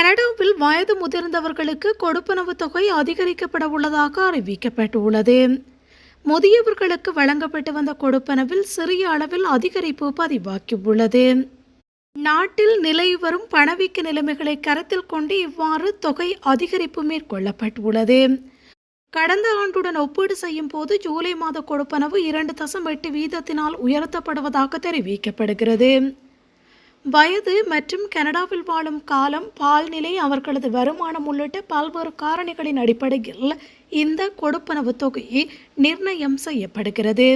கனடாவில் வயது முதிர்ந்தவர்களுக்கு கொடுப்பனவு தொகை அதிகரிக்கப்பட உள்ளதாக அறிவிக்கப்பட்டுள்ளது. முதியவர்களுக்கு வழங்கப்பட்டு வந்த கொடுப்பனவில் சிறிய அளவில் அதிகரிப்பு பதிவாகியுள்ளது. நாட்டில் நிலவி வரும் பணவீக்க நிலைமைகளை கருத்தில் கொண்டு இவ்வாறு தொகை அதிகரிப்பு மேற்கொள்ளப்பட்டுள்ளது. கடந்த ஆண்டுடன் ஒப்பீடு செய்யும் போது ஜூலை மாத கொடுப்பனவு 2.8% உயர்த்தப்படுவதாக தெரிவிக்கப்படுகிறது. வயது மற்றும் கனடாவில் வாழும் காலம், பால்நிலை, அவர்களது வருமானம் உள்ளிட்ட பல்வேறு காரணிகளின் அடிப்படையில் இந்த கொடுப்பனவு தொகை நிர்ணயம் செய்யப்படுகிறது.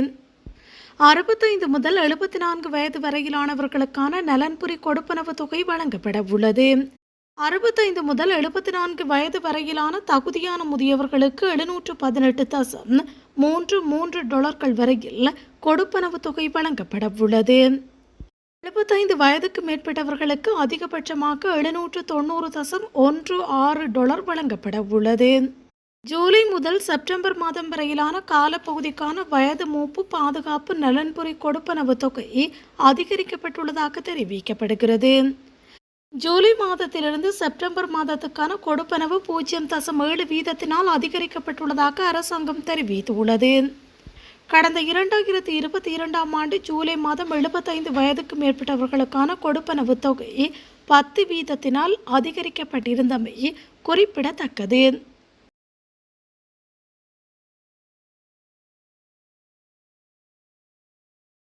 65 முதல் 74 வயது வரையிலானவர்களுக்கான நலன்புரி கொடுப்பனவு தொகை வழங்கப்பட உள்ளது. 65 முதல் 74 வயது வரையிலான தகுதியான முதியவர்களுக்கு $718.33 வரையில் கொடுப்பனவு தொகை வழங்கப்பட உள்ளது. 75 வயதுக்கு மேற்பட்டவர்களுக்கு அதிகபட்சமாக $790.16 வழங்கப்பட உள்ளது. ஜூலை முதல் செப்டம்பர் மாதம் வரையிலான காலப்பகுதிக்கான வயது மூப்பு பாதுகாப்பு நலன்புரி கொடுப்பனவு தொகை அதிகரிக்கப்பட்டுள்ளதாக தெரிவிக்கப்படுகிறது. ஜூலை மாதத்திலிருந்து செப்டம்பர் மாதத்துக்கான கொடுப்பனவு 0.7% அதிகரிக்கப்பட்டுள்ளதாக அரசாங்கம் தெரிவித்துள்ளது. கடந்த 2022 ஆண்டு ஜூலை மாதம் 75 வயதுக்கு மேற்பட்டவர்களுக்கான கொடுப்பனவு தொகை 10% அதிகரிக்கப்பட்டிருந்தமை குறிப்பிடத்தக்கது.